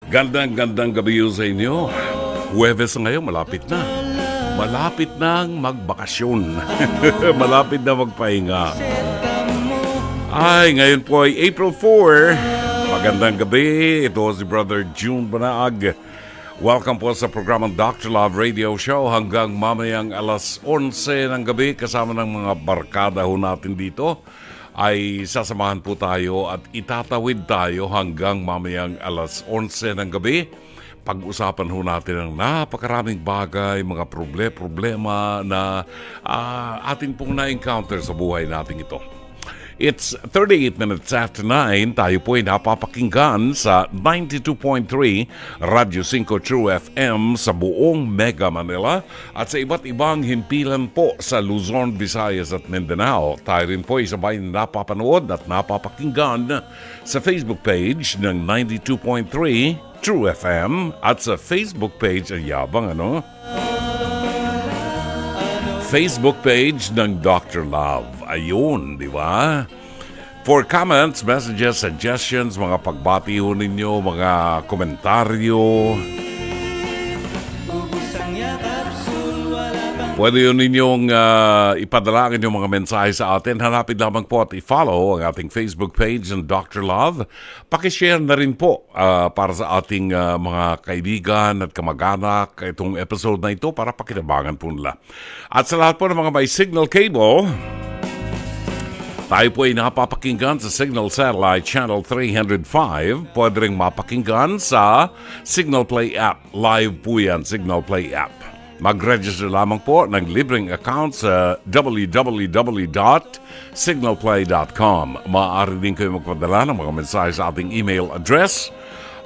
Gandang gabi sa inyo. Huwebes ngayon, malapit na. Malapit nang magbakasyon. Malapit na magpahinga. Ay, ngayon po ay April 4. Magandang gabi. Ito si Brother June Banaag. Welcome po sa programang Dr. Love Radio Show hanggang mamayang alas 11 ng gabi kasama ng mga barkada ho natin dito. Ay sasamahan po tayo at itatawid tayo hanggang mamayang alas 11 ng gabi. Pag-usapan ho natin ang napakaraming bagay, mga problema na atin pong na-encounter sa buhay natin ito. It's 38 minutes after 9. Tayo po ay napapakinggan sa 92.3 Radyo 5 True FM sa buong Mega Manila at sa iba't ibang himpilan po sa Luzon, Visayas at Mindanao. Tayo rin po ay sabay napapanood at napapakinggan sa Facebook page ng 92.3 True FM at sa Facebook page, ang yabang Facebook page ng Dr. Love. Ayun, di ba? For comments, messages, suggestions, mga pagbati ho ninyo, mga komentaryo. Pwede yun ninyong ipadala ang inyong mga mensahe sa atin. Hanapin lamang po at i-follow ang ating Facebook page ng Dr. Love. Pakishare na rin po para sa ating mga kaibigan at kamag-anak itong episode na ito para pakinabangan po nila. At sa lahat po ng mga may signal cable, tayo po ay napapakinggan sa Signal Satellite Channel 305. Pwede rin mapakinggan sa Signal Play app. Live po yan, Signal Play app. Mag-register lamang po ng libreng account sa www.signalplay.com. Maaari din kayo magpadala ng mga mensahe sa ating email address.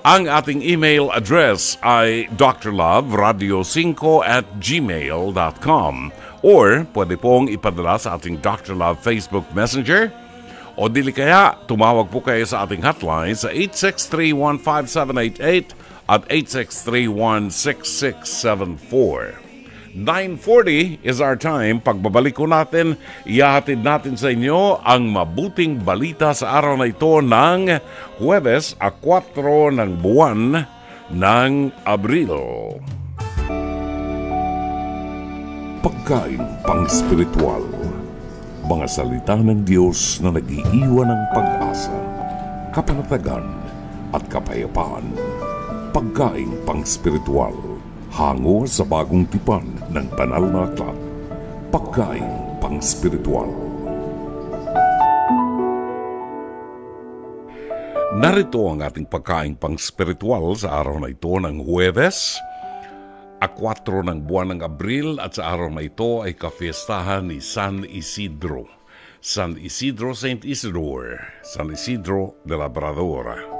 Ang ating email address ay drloveradio5@gmail.com or pwede pong ipadala sa ating Dr. Love Facebook Messenger o dili kaya tumawag po kayo sa ating hotline sa 863-15788 at 863-16674. 9:40 is our time. Pagbabalik ko natin, ihahatid natin sa inyo ang mabuting balita sa araw na ito ng Huwebes, 4 ng buwan ng Abril. Pagkain pang-spiritual. Mga salita ng Diyos na nag-iiwan ng pag-asa, kapanatagan at kapayapaan. Pagkain pang-spiritual. Hango sa bagong tipan ng banal na aklat. Pagkain pang-spiritual. Narito ang ating pagkain pang-spiritual sa araw na ito ng Huwebes, 4 ng buwan ng Abril, at sa araw na ito ay kafiestahan ni San Isidro. San Isidro Saint Isidore, San Isidro de Labrador.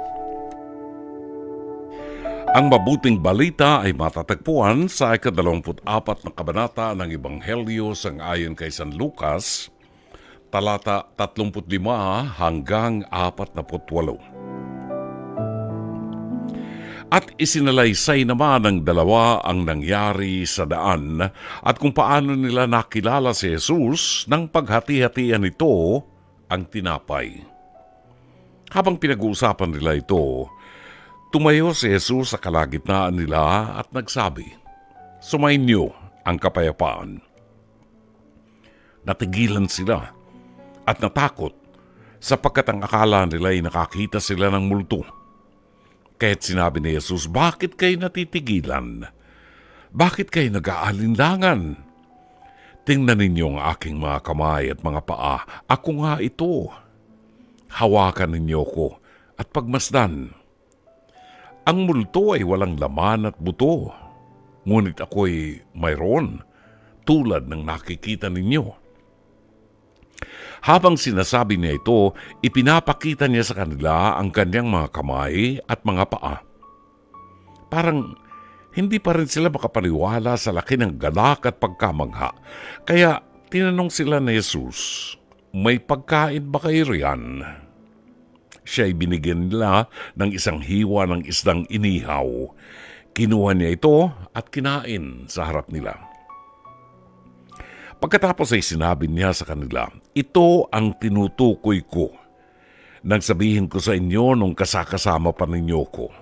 Ang mabuting balita ay matatagpuan sa ika-24 na kabanata ng Ebanghelyo sang-ayon kay San Lucas, talata 35 hanggang 48. At isinalaysay naman ng dalawa ang nangyari sa daan at kung paano nila nakilala si Jesus nang paghati-hatian nito ang tinapay. Habang pinag-uusapan nila ito, tumayo si Jesus sa kalagitnaan nila at nagsabi, "Sumainyo ang kapayapaan." Natigilan sila at natakot sapagkat ang akala nila ay nakakita sila ng multo. Kaya't sinabi ni Jesus, "Bakit kayo natitigilan? Bakit kayo nag-aalinlangan? Tingnan ninyo ang aking mga kamay at mga paa. Ako nga ito. Hawakan ninyo ko at pagmasdan. Ang multo ay walang laman at buto, ngunit ako'y mayroon, tulad ng nakikita ninyo." Habang sinasabi niya ito, ipinapakita niya sa kanila ang kanyang mga kamay at mga paa. Parang hindi pa rin sila makapaniwala sa laki ng galak at pagkamangha. Kaya tinanong sila ni Jesus, "May pagkain ba kayo riyan?" Siya ay binigyan nila ng isang hiwa ng isdang inihaw. Kinuha niya ito at kinain sa harap nila. Pagkatapos ay sinabi niya sa kanila, "Ito ang tinutukoy ko nang sabihin ko sa inyo nung kasakasama pa ninyo ko.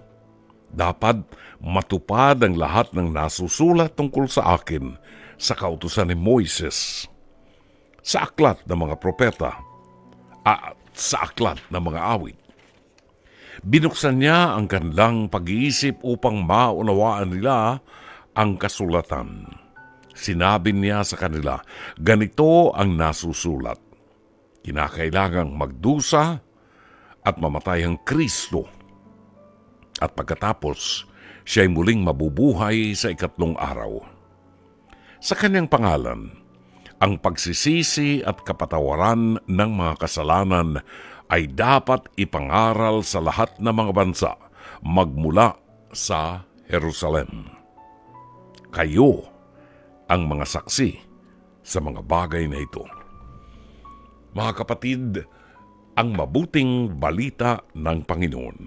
Dapat matupad ang lahat ng nasusulat tungkol sa akin sa kautusan ni Moises, sa aklat ng mga propeta, at sa aklat ng mga awit. Binuksan niya ang kanilang pag-iisip upang maunawaan nila ang kasulatan. Sinabi niya sa kanila, ganito ang nasusulat. Kinakailangang magdusa at mamatay ang Kristo. At pagkatapos, siya'y muling mabubuhay sa ikatlong araw. Sa kanyang pangalan, ang pagsisisi at kapatawaran ng mga kasalanan ay dapat ipangaral sa lahat ng mga bansa magmula sa Jerusalem. Kayo ang mga saksi sa mga bagay na ito. Mga kapatid, ang mabuting balita ng Panginoon.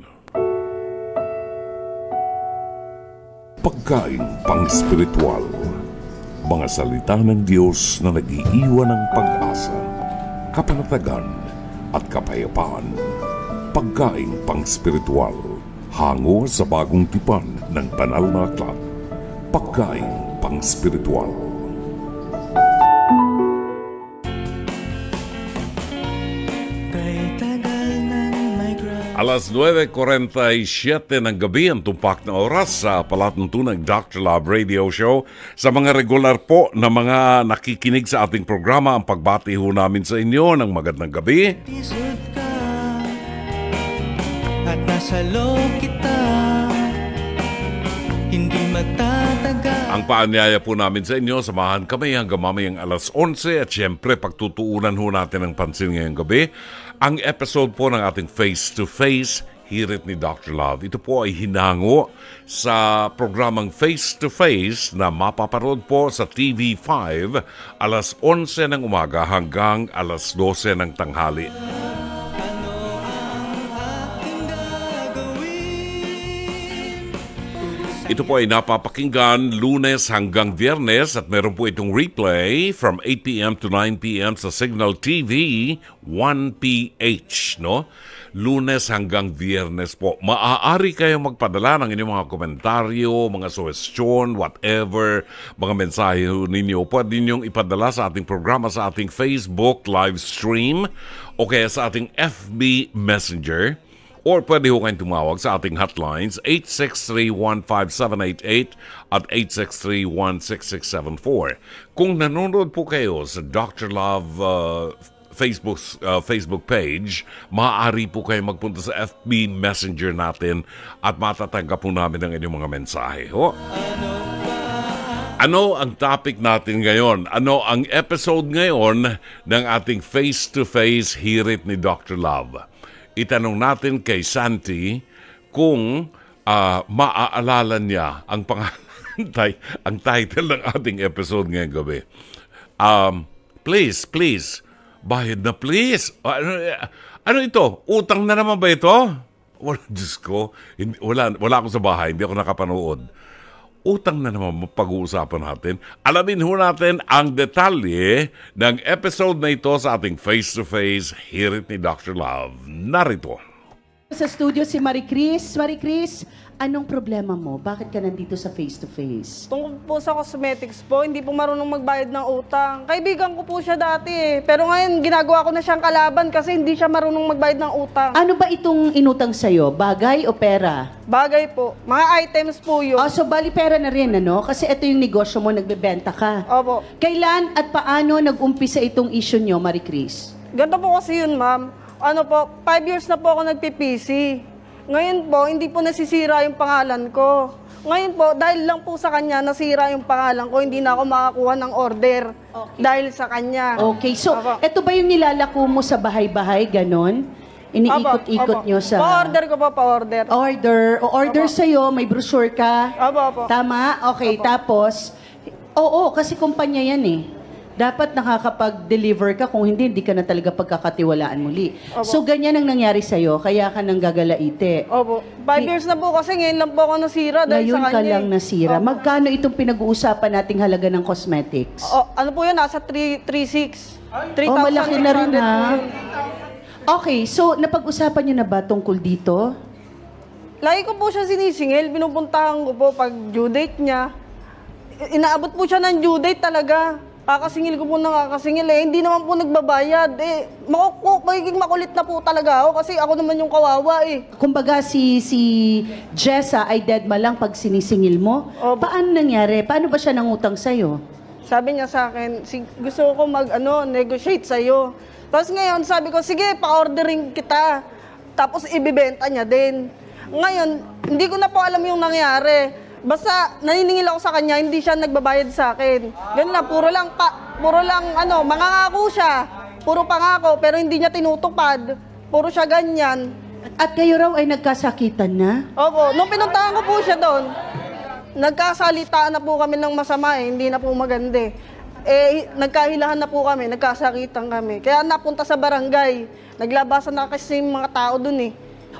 Pagkaing pang-spiritual, mga salita ng Diyos na nag-iiwan ng pag-asa, kapanatagan at kapayapaan. Pagkaing pang-spiritual, hango sa bagong tipan ng banal na aklat. Pagkaing pang-spiritual. Alas 9:47 ng gabi ang tumpak na oras sa palatuntunang Dr. Love Radio Show. Sa mga regular po na mga nakikinig sa ating programa, ang pagbati ho namin sa inyo ng magandang gabi. At nasa loob kita, hindi magtatagal. Ang paanyaya po namin sa inyo, samahan kami hanggang mamayang alas 11 at syempre pagtutuunan ho natin ng pansin ngayong gabi ang episode po ng ating Face-to-Face, Hirit ni Dr. Love. Ito po ay hinango sa programang Face-to-Face na mapaparoon po sa TV5 alas 11 ng umaga hanggang alas 12 ng tanghali. Ito po ay napapakinggan Lunes hanggang Biyernes at meron po itong replay from 8 p.m. to 9 p.m. sa Signal TV 1PH, no? Lunes hanggang Biyernes po. Maaari kayong magpadala ng inyong mga komentaryo, mga suggestion, whatever, mga mensahe ninyo. Pwede ninyong ipadala sa ating programa sa ating Facebook live stream o kaya sa ating FB Messenger. Or pwede ho kayong tumawag sa ating hotlines 863-15788 at 863-16674. Kung nanonood po kayo sa Dr. Love Facebook page, maaari po kayo magpunta sa FB Messenger natin at matatanggap po namin ang inyong mga mensahe. Ano ang topic natin ngayon? Ano ang episode ngayon ng ating Face-to-Face Hirit ni Dr. Love? Itanong natin kay Santi kung maaalala niya ang ang title ng ating episode ngayong gabi. Please, bayad na please. Ano ito? Utang na naman ba ito? Diyos ko, wala ako sa bahay, hindi ako nakapanood. Utang na naman pag-uusapan natin. Alamin ho natin ang detalye ng episode na ito sa ating Face-to-Face Hirit ni Dr. Love. Narito. Sa studio si Marie Chris. Marie Chris, anong problema mo? Bakit ka nandito sa face-to-face? Tungkol po sa cosmetics po, hindi po marunong magbayad ng utang. Kaibigan ko po siya dati eh. Pero ngayon, ginagawa ko na siyang kalaban kasi hindi siya marunong magbayad ng utang. Ano ba itong inutang sa'yo? Bagay o pera? Bagay po. Mga items po yun. Oh, so bali pera na rin, ano? Kasi ito yung negosyo mo, nagbebenta ka. Opo. Kailan at paano nag-umpisa itong issue nyo, Marie Chris? Ganito po kasi yun, ma'am. 5 years na po ako nagpipisi. Ngayon po, hindi po nasisira yung pangalan ko. Ngayon po, dahil lang po sa kanya, nasira yung pangalan ko, hindi na ako makakuha ng order. Okay. Dahil sa kanya. Okay, so ito ba yung nilalako mo sa bahay-bahay, ganon? Iniikot-ikot nyo sa... Pa-order ko po, pa-order. Order sa'yo, may brochure ka? Opo. Tama? Okay, tapos... Oo, kasi kumpanya yan eh. Dapat nakakapag-deliver ka, kung hindi ka na talaga pagkakatiwalaan muli. Opo. So, ganyan ang nangyari sa'yo, kaya ka nang gagalaite. Opo. 5 years na po kasi ngayon lang po ako nasira dahil ngayon sa kanya. Ngayon ka lang nasira. Opo. Magkano itong pinag-uusapan nating halaga ng cosmetics? Ano po yun? Nasa 3,600. 3,600 malaki na rin, ha? po yun. Okay, so napag-usapan niyo na ba tungkol dito? Lagi ko po siya sinisingil, pinupuntahan ko po pag due date niya. Inaabot po siya ng due date talaga. Kakasingil ko po ng kakasingil eh. Hindi naman po nagbabayad eh. Magiging makulit na po talaga ako kasi ako naman yung kawawa eh. Kumbaga si Jessa ay dead ma lang pag sinisingil mo. Opo. Paano nangyari? Paano ba siya nangutang sa'yo? Sabi niya sa akin, gusto ko negotiate sa'yo. Tapos ngayon, sabi ko, sige, pa-ordering kita. Tapos ibibenta niya din. Ngayon, hindi ko na po alam yung nangyari. Basta naniningil ako sa kanya, hindi siya nagbabayad sa akin. Ganun lang, puro lang mangangako siya. Puro pangako, pero hindi niya tinutupad. Puro siya ganyan. At kayo raw ay nagkasakitan na? Opo, nung pinuntahan ko po siya doon, nagkasalitaan na po kami ng masama eh, hindi na po maganda eh. Nagkahilahan na po kami, nagkasakitan kami. Kaya napunta sa barangay, naglabasan na kasi yung mga tao doon eh.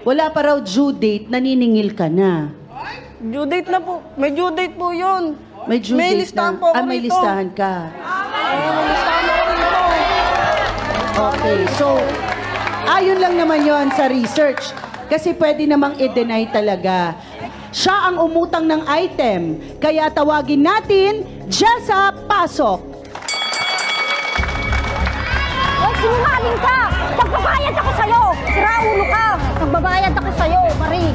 Wala pa raw due date, naniningil ka na. Due date na po, may due date po yun. May due May date listahan na. po ako may rito. listahan ka. May listahan ako rito. Okay, so, ayon lang naman yon sa research. Kasi pwede namang i-deny talaga. Siya ang umutang ng item. Kaya tawagin natin, Jessa, pasok. Hoy, sinungaling ka! Nagbabayad ako sa'yo! Siraulo ka! Nagbabayad ako sa'yo, Marie.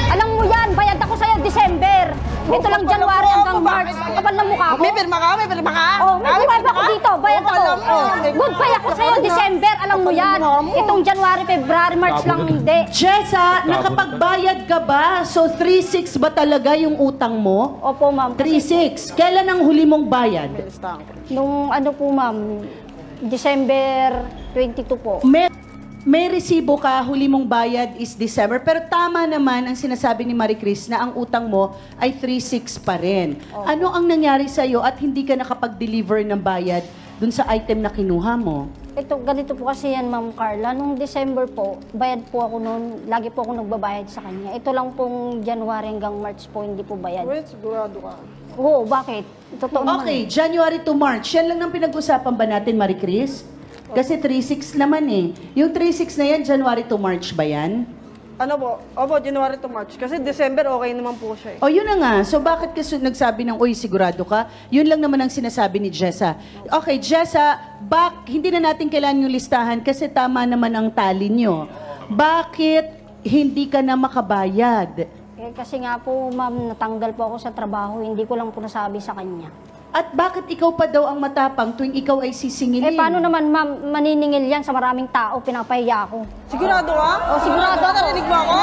Alam mo yan, bayad ako sa'yo December. Ito lang January hanggang March. Ang kapal ng mukha ko. May pirma ka? May pirma ka? Oh, may buwag ako dito. Bayad ako. Oh, good pay ako sa'yo December. Alam mo yan. Itong January, February, March lang hindi. Jessa, nakapagbayad ka ba? So, 3.6 ba talaga yung utang mo? Opo, ma'am. 3.6. Kailan ang huli mong bayad? Nung ano po, ma'am, December 22 po. May resibo ka, huli mong bayad is December, pero tama naman ang sinasabi ni Marie Chris na ang utang mo ay 3.6 pa rin. Ano ang nangyari sa'yo at hindi ka nakapag-deliver ng bayad dun sa item na kinuha mo? Ito, ganito po kasi yan, Ma'am Carla. Nung December po, bayad po ako noon. Lagi po ako nagbabayad sa kanya. Ito lang pong January hanggang March po, hindi po bayad. Wait, sigurado ka. Oo, bakit? Totoo naman. Okay, January to March. Yan lang ang pinag-usapan ba natin, Marie Chris? Kasi 3.6 naman eh. Yung 3.6 na yan, January to March ba yan? Ano po? Opo, January to March. Kasi December okay naman po siya eh. O yun na nga. So bakit kasi nagsabi ng, uy, sigurado ka? Yun lang naman ang sinasabi ni Jessa. Okay, Jessa, hindi na natin kailangan yung listahan kasi tama naman ang tali nyo. Bakit hindi ka na makabayad? Eh, kasi nga po, ma'am, natanggal po ako sa trabaho. Hindi ko lang po nasabi sa kanya. At bakit ikaw pa daw ang matapang tuwing ikaw ay sisingilin? Eh, paano naman, ma'am, maniningil yan sa maraming tao, pinapahiya ako. Sigurado ka? O, sigurado ako. Narinig mo ako?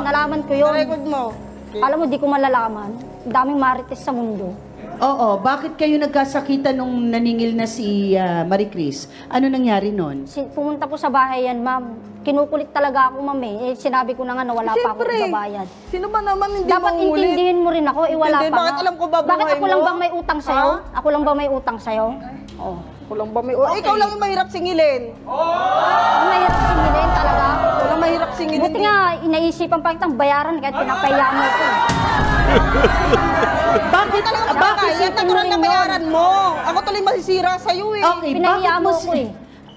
Nalaman ko yun. Record mo. Alam mo, di ko malalaman. Daming marites sa mundo. Oo, bakit kayo nagkasakitan nung naningil na si Marie Chris? Ano nangyari nun? Pumunta po sa bahay yan, ma'am. Kinukulit talaga ako, ma'am eh. Sinabi ko na nga na wala pa ako nagbabayad. Sino ba naman hindi Dapat mangulit? intindihin mo rin ako, wala Intindi, pa bakit nga. alam ko ba buhay Bakit ako lang mo? ba may utang sa'yo? Ako lang ba may utang sa'yo? Oh. Kulang ba may... Ikaw lang yung mahirap singilin. Ang mahirap singilin talaga. Walang mahirap singilin. Buti nga, inaisipan pa kitang bayaran kahit pinapahiya mo ko. Bakit? Bakit? Yan natural na bayaran mo. Ako tuloy masisira sa'yo eh. Okay, Pinahiya bakit mo mo ako eh.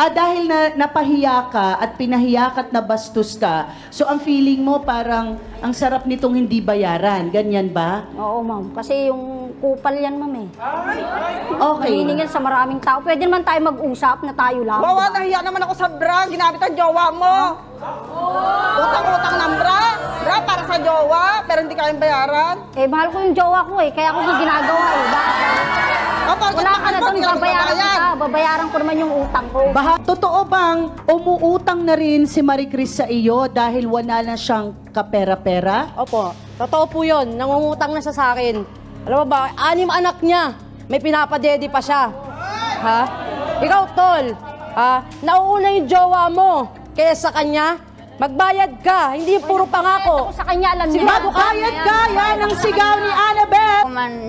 dahil napahiya ka at pinahiya ka at nabastos ka, so ang feeling mo parang ang sarap nitong hindi bayaran. Ganyan ba? Oo, ma'am. Kasi yung kupal yan, ma'am eh. Okay. Naniningil sa maraming tao. Pwede naman tayo mag-usap na tayo lang. Bawa, diba? nahiya naman ako sa bra. Ginamit ang jowa mo. Utang-utang ng bra. Bra para sa jowa, pero hindi kayang bayaran. Eh, mahal ko yung jowa ko eh. Kaya ako yung ginagawa eh. Bakit? Wala ka na doon, babayaran kita. Babayaran ko naman yung utang ko. Totoo bang umuutang na rin si Marie Chris sa iyo dahil wala na siyang kapera-pera? Opo, totoo po yun. Nangungutang na siya sa akin. Alam mo ba, 6 anak niya. May pinapadede pa siya. Ha? Ikaw, tol. Ha? Nauuna yung jowa mo. Kaya sa kanya, magbayad ka. Hindi puro pangako. Ako sa kanya, alam niyo. Magbayad ka! Yan ang sigaw ni Annabeth!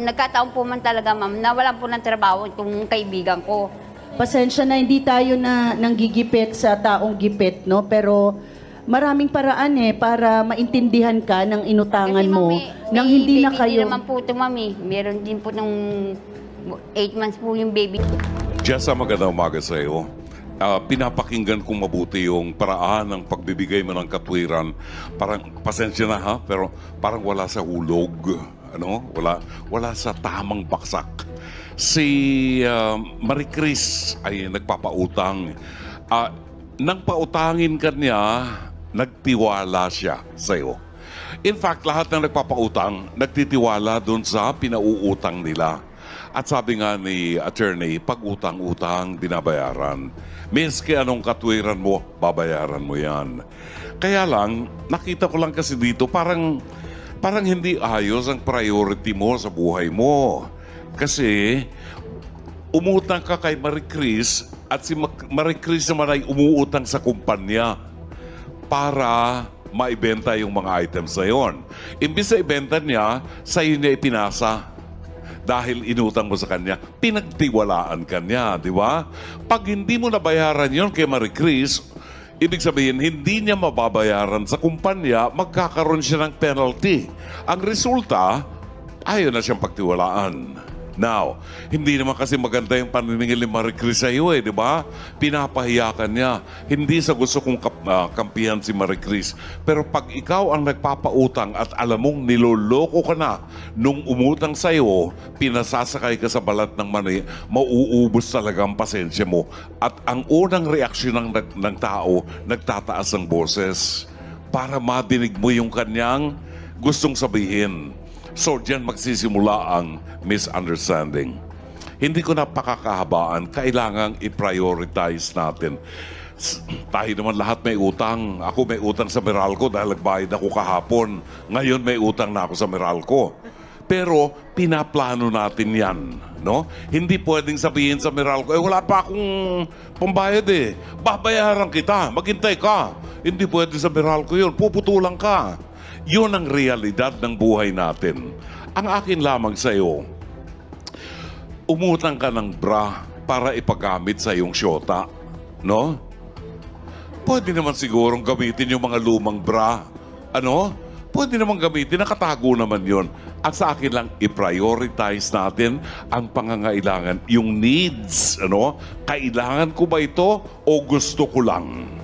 Nagkataon po man talaga, ma'am, nawalan po ng trabaho itong kaibigan ko. Pasensya na, hindi tayo nanggigipit sa taong gipit, no? Pero maraming paraan para maintindihan ka ng inutangan Kasi, mo ma'am, nang may hindi na baby kayo... din naman po ito, ma'am, eh. Meron din po nung 8 months po yung baby. Jessa, magandang umaga sa iyo. pinapakinggan kong mabuti yung paraan ng pagbibigay mo ng katwiran. Parang, pasensya na ha, pero parang wala sa hulog. Ano? Wala sa tamang baksak. Si Marie Chris ay nagpapautang. Nang pautangin ka niya, nagtiwala siya sa'yo. In fact, lahat ng nagpapautang, nagtitiwala doon sa pinauutang nila. At sabi nga ni attorney, pag utang-utang, binabayaran. Miski anong katwiran mo, babayaran mo yan. Kaya lang, nakita ko lang kasi dito, parang hindi ayos ang priority mo sa buhay mo. Kasi, umutang ka kay Marie Chris at si Marie Chris naman ay umuutang sa kumpanya para maibenta yung mga items na yun. Imbis na ibenta niya, sa'yo niya ipinasa. Dahil inutang mo sa kanya, pinagtiwalaan ka niya, di ba? Pag hindi mo nabayaran yon kay Marie Chris, ibig sabihin, hindi niya mababayaran sa kumpanya, magkakaroon siya ng penalty. Ang resulta, ayaw na siyang pagtiwalaan. Now, hindi naman kasi maganda yung paniningil ni Marie Chris sa iyo di ba? Pinapahiyakan niya. Hindi sa gusto kong kampihan si Marie Chris. Pero pag ikaw ang nagpapautang at alam mong niloloko ka na nung umutang sa iyo, pinasasakay ka sa balat ng mani, mauubos talaga ang pasensya mo. At ang unang reaksyon ng tao, nagtataas ng boses para madinig mo yung kanyang gustong sabihin. So, diyan magsisimula ang misunderstanding. Hindi ko na pakakahabaan, kailangang i-prioritize natin. Tayo naman lahat may utang. Ako may utang sa Meralco dahil nagbayad ako kahapon. Ngayon may utang na ako sa Meralco. Pero pinaplano natin yan. No? Hindi pwedeng sabihin sa Meralco, wala pa akong pambayad babayaran kita, maghintay ka. Hindi pwede sa Meralco yun, puputulang ka. Yun ang realidad ng buhay natin. Ang akin lamang sa iyo, umutang ka ng bra para ipagamit sa iyong syota. No? Pwede naman sigurong gamitin yung mga lumang bra. Ano? Pwede naman gamitin, nakatago naman yun. At sa akin lang, i-prioritize natin ang pangangailangan, yung needs. Ano? Kailangan ko ba ito o gusto ko lang?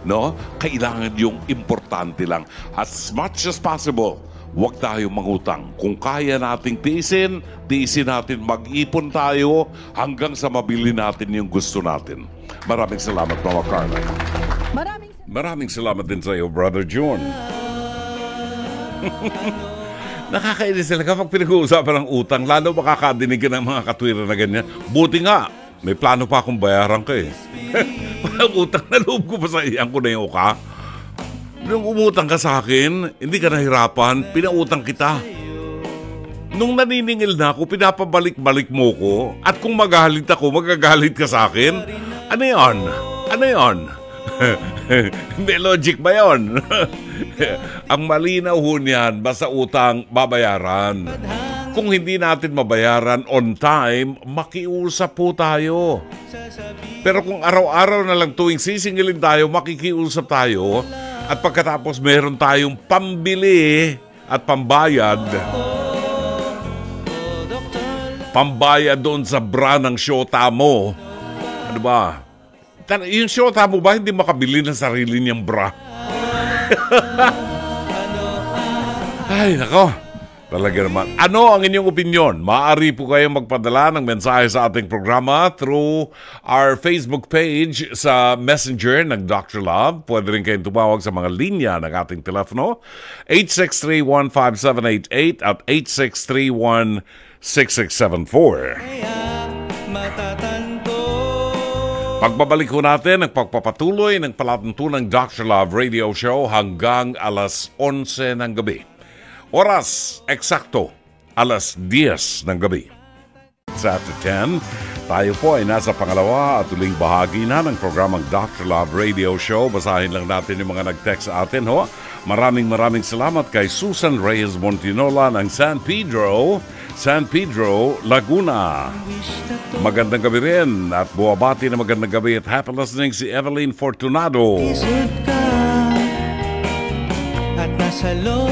No? Kailangan yung importante lang. As much as possible, huwag tayong mangutang. Kung kaya nating tiisin natin, mag-ipon tayo hanggang sa mabili natin yung gusto natin. Maraming salamat, Mama Carla. Maraming salamat din sa iyo, Brother John. Nakakainis talaga pag pinag-uusapan ng utang, lalo makakadinig ka ng mga katwiran na ganyan. Buti nga, may plano pa akong bayaran ka Parang utang na loob ko pa sa iyang ko na yung ka. Nung umutang ka sa akin, hindi ka nahirapan, pinautang kita. Nung naniningil na ako, pinapabalik-balik mo ko. At kung magalit ako, magagalit ka sa akin. Ano yon? Ano yon? May logic ba yon? Ang malinaw ho niyan, basta utang, babayaran. Kung hindi natin mabayaran on time, makiusap po tayo. Pero kung araw-araw na lang tuwing sisingilin tayo, makikiusap tayo, at pagkatapos meron tayong pambili at pambayad doon sa bra ng syota mo. Ano ba? Yung syota mo ba hindi makabili ng sarili niyang bra? Ay, nako. Talaga naman. Ano ang inyong opinion? Maaari po kayong magpadala ng mensahe sa ating programa through our Facebook page sa Messenger ng Dr. Love. Pwede rin kayong tumawag sa mga linya ng ating telepono 863-15788 at 863-16674. Pagbabalik ko natin ang pagpapatuloy ng palatuntunang Dr. Love Radio Show hanggang alas 11 ng gabi. Oras, eksakto, alas 10 ng gabi. Sa after 10, tayo po ay nasa pangalawa at uling bahagi na ng programang Dr. Love Radio Show. Basahin lang natin yung mga nag-text sa atin, ho. Maraming salamat kay Susan Reyes Montinola ng San Pedro, Laguna. Magandang gabi rin at buwabati na magandang gabi at happy listening si Evelyn Fortunado.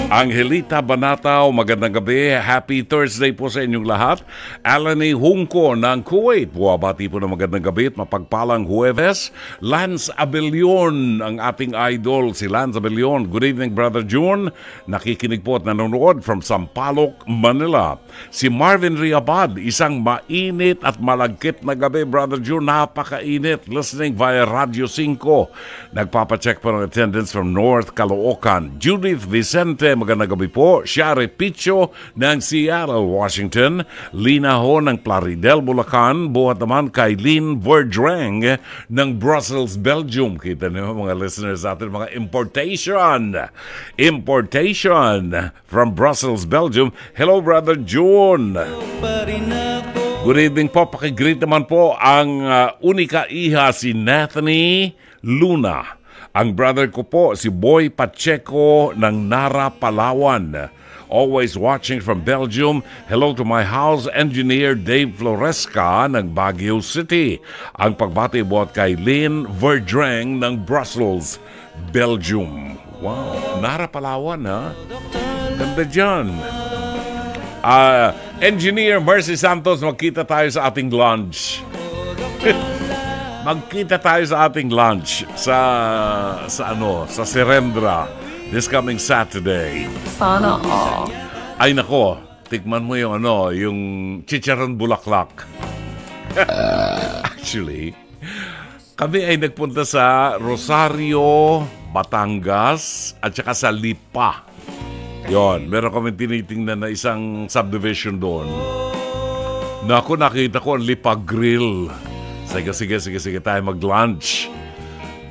Angelita Banataw, magandang gabi. Happy Thursday po sa inyong lahat. Alani Hungko ng Kuwait, buwabati po ng magandang gabi at mapagpalang Huwebes. Lance Abelion, ang ating idol, si Lance Abelion. Good evening, Brother June. Nakikinig po at nanonood from Sampaloc, Manila. Si Marvin Riabad, isang mainit at malagkit na gabi, Brother June. Napakainit. Listening via Radio 5. Nagpapacheck po ng attendance from North Caloocan. Judith Vicente, magandang gabi po. Shari Picho ng Seattle, Washington. Lina Ho ng Plaridel, Bulacan. Buhat naman kay Lynn Verdrang ng Brussels, Belgium. Kita niyo mga listeners natin, mga importation from Brussels, Belgium. Hello, Brother June. Good evening po. Pakigreet naman po ang unika iha si Nathanie Luna. Ang brother ko po, si Boy Pacheco ng Nara, Palawan. Always watching from Belgium. Hello to my house engineer Dave Floresca ng Baguio City. Ang pagbati buhat kay Lynn Verdrang ng Brussels, Belgium. Wow, Nara, Palawan ha? Ganda dyan. Engineer Mercy Santos, magkita tayo sa ating lunch. Magkita tayo sa ating lunch sa Serendra this coming Saturday. Sana all. Ay nako, tikman mo yung yung chicharon bulaklak. Actually, kami ay nagpunta sa Rosario, Batangas at saka sa Lipa. Yon, meron kami tinitingnan na isang subdivision doon. Naku, nakita ko ang Lipa Grill. Sige tayo mag-lunch.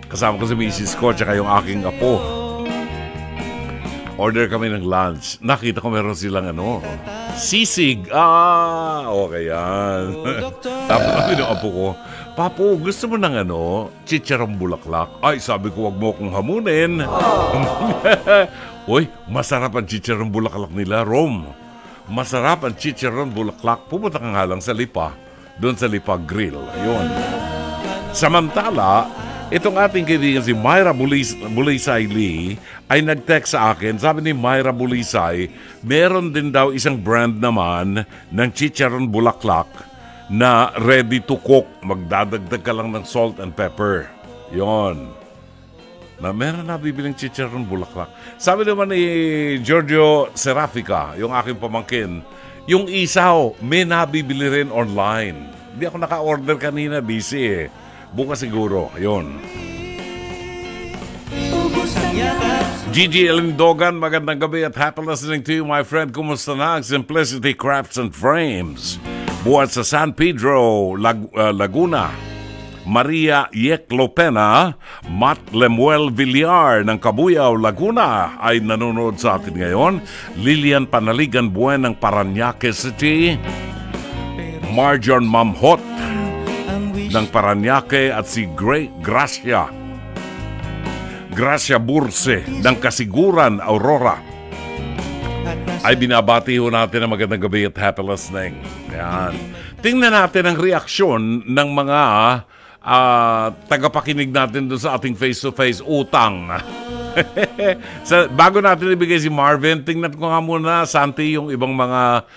Kasama ko si Mrs. ko at yung aking apo. Order kami ng lunch. Nakita ko meron silang sisig. Okay yan. Tapos sabi ng apo ko, Papo, gusto mo ng chicharong bulaklak? Ay, sabi ko, wag mo akong hamunin. Uy, masarap ang chicharong bulaklak nila, Rom. Masarap ang chicharong bulaklak. Pumunta ka nga lang sa Lipa. Doon sa Lipa Grill. Ayun. Samantala, itong ating kaibigan si Myra Bulisay Lee ay nag-text sa akin. Sabi ni Myra Bulisay, meron din daw isang brand naman ng chicharon bulaklak na ready to cook. Magdadagdag ka lang ng salt and pepper. Yon. Na meron na bibiling chicharon bulaklak. Sabi naman ni Giorgio Serafica, yung aking pamangkin, yung isaw, may nabibili rin online. Hindi ako naka-order kanina, busy Bukas siguro, yun. Gigi Elindogan, magandang gabi at happy listening to you, my friend. Kumusta na? Simplicity Crafts and Frames. Buhat sa San Pedro, Laguna. Maria Yeclopena, Matt Lemuel Villar ng Cabuyao, Laguna ay nanonood sa atin ngayon. Lilian Panaligan Buen ng Parañaque City. Marjon Mamhot ng Parañaque at si Gracia Burse ng Kasiguran, Aurora. Ay binabati ho natin ang magandang gabi at happy listening. Yan. Tingnan natin ang reaksyon ng mga tagapakinig natin doon sa ating face-to-face utang. Bago natin ibigay si Marvin, tingnan ko nga muna, Santi, yung ibang mga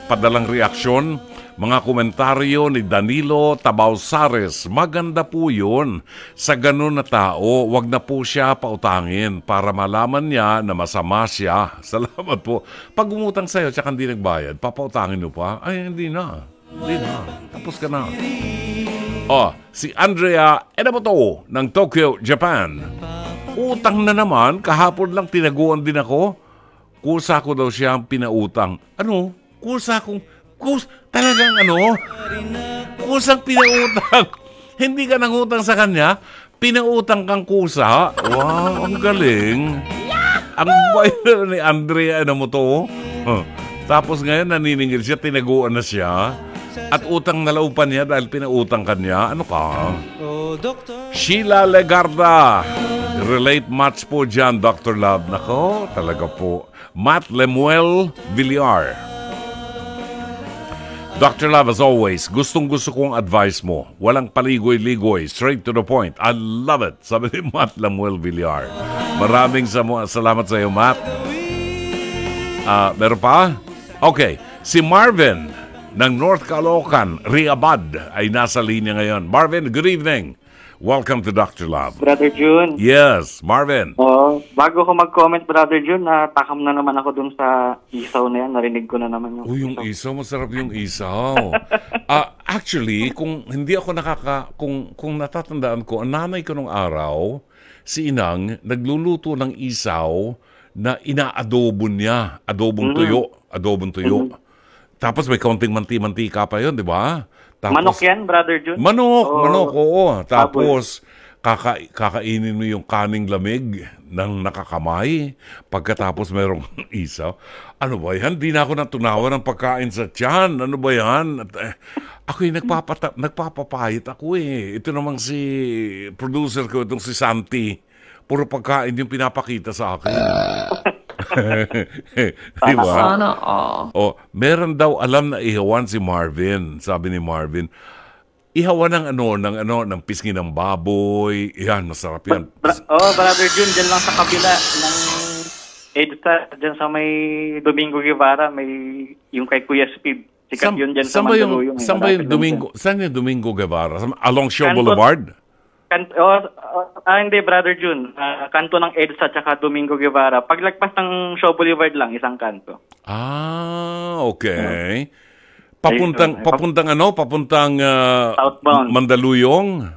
padalang reaksyon, mga komentaryo ni Danilo Tabausares. Maganda po yun. Sa ganun na tao, wag na po siya pautangin para malaman niya na masama siya. Salamat po. Pag umutang sa'yo tsaka hindi nagbayad, papautangin mo pa? Ay, hindi na. Tapos ka na. Si Andrea Enamoto ng Tokyo, Japan. Utang na naman, kahapon lang tinaguan din ako. Kusa ko daw siya ang pinautang. Kusang pinautang. Hindi ka nangutang sa kanya, pinautang kang kusa. Wow, ang galing. Ang bayo ni Andrea Enamoto. Tapos ngayon naniningil siya, tinaguan na siya. At utang na laupan niya dahil pinautang kanya. Ano ka? Sheila Legarda. Relate much po dyan, Dr. Love. Nako, talaga po. Matt Lemuel Villar. Dr. Love, as always, gustong-gusto kong advice mo. Walang paligoy-ligoy, straight to the point. I love it. Sabi ni Matt Lamuel Villar. Maraming salamat sa iyo, Matt. Meron pa? Okay. Si Marvin ng North Caloocan, Riabad, ay nasa linya ngayon. Marvin, good evening. Welcome to Dr. Love. Brother June. Yes, Marvin. Bago ko mag-comment, Brother June, natakam na naman ako dun sa isaw na yan. Narinig ko na naman yung Yung isaw, masarap yung isaw. Actually, kung hindi ako kung natatandaan ko, ang nanay ko nung araw, si Inang, nagluluto ng isaw na inaadobo niya. Adobong tuyo. Tapos may kaunting mantika pa yun, di ba? Tapos, manok yan, Brother June? Manok, oo. Tapos, kakainin mo yung kaning lamig ng nakakamay. Pagkatapos merong isaw. Ano ba yan? Di na ako natunawan ng pagkain sa tiyan. Ano ba yan? Ako'y nagpapapayit ako eh. Ito namang si producer ko, itong si Santi. Puro pagkain yung pinapakita sa akin. Diba? Sana Meron daw alam na ihawan si Marvin. Sabi ni Marvin, ihawan ng pisngi ng baboy. Yan, masarap yan. Brother June, dyan lang sa kabila ng EDSA, dyan sa may Domingo Guevara, may yung kay Kuya Speed. Sikat yun dyan sa Mandaluyong. Saan yung Domingo Guevara? Along Shaw Boulevard? Hindi, Brother June. Kanto ng EDSA tsaka Domingo Guevara. Paglagpas ng Shaw Boulevard lang, isang kanto. Okay. Papuntang Southbound. Mandaluyong?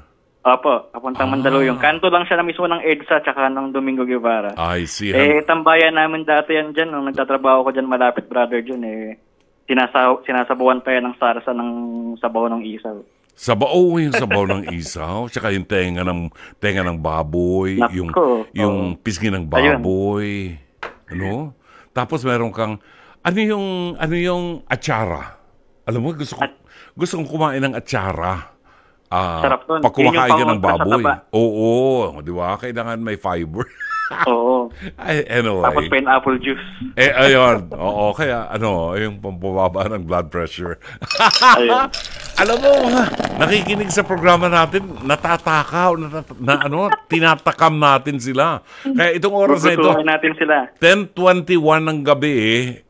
Opo, papuntang Mandaluyong. Kanto lang siya na mismo ng EDSA tsaka ng Domingo Guevara. I see. Tambayan namin dati yan dyan. Nung nagtatrabaho ko dyan malapit, Brother June, sinasabawan pa yan ng sarsa ng sabaw ng isaw. Yung sabaw ng isaw, tsaka yung tenga ng baboy, yung pisngi ng baboy. Ano? Tapos meron kang ano yung atsara? Alam mo, gusto kong kumain ng atsara. Sarap nun. Pag kumakain ka ng baboy. Sa taba. Oo, di ba? Kailangan may fiber. Oo. Anyway. Tapos pineapple juice. Ayun. Oo, kaya yung pampababa ng blood pressure. Ayun. Alam mo, nakikinig sa programa natin, natatakaw, tinatakam natin sila. Kaya itong oras na ito, natin sila. 10:21 ng gabi,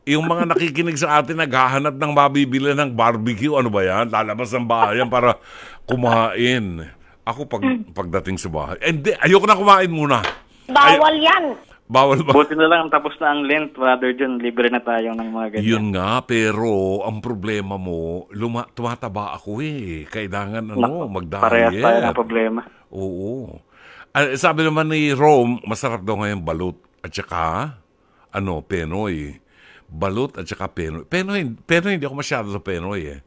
yung mga nakikinig sa atin, naghahanap ng mabibili ng barbecue, ano ba yan? Lalabas ng bahayan para kumain. Ako pagdating sa bahay, ayoko na kumain muna. Bawal yan. Bawal ba? Buti na lang tapos na ang Lent, Brother John. Libre na tayo ng mga ganyan. Yun nga, pero ang problema mo, tumataba ako eh. Kailangan mag-diet. Parehas tayo ng problema. Oo. Sabi naman ni Rome, masarap daw ngayon balut at saka Penoy. Balut at saka Penoy. Penoy hindi ako masyado sa Penoy eh.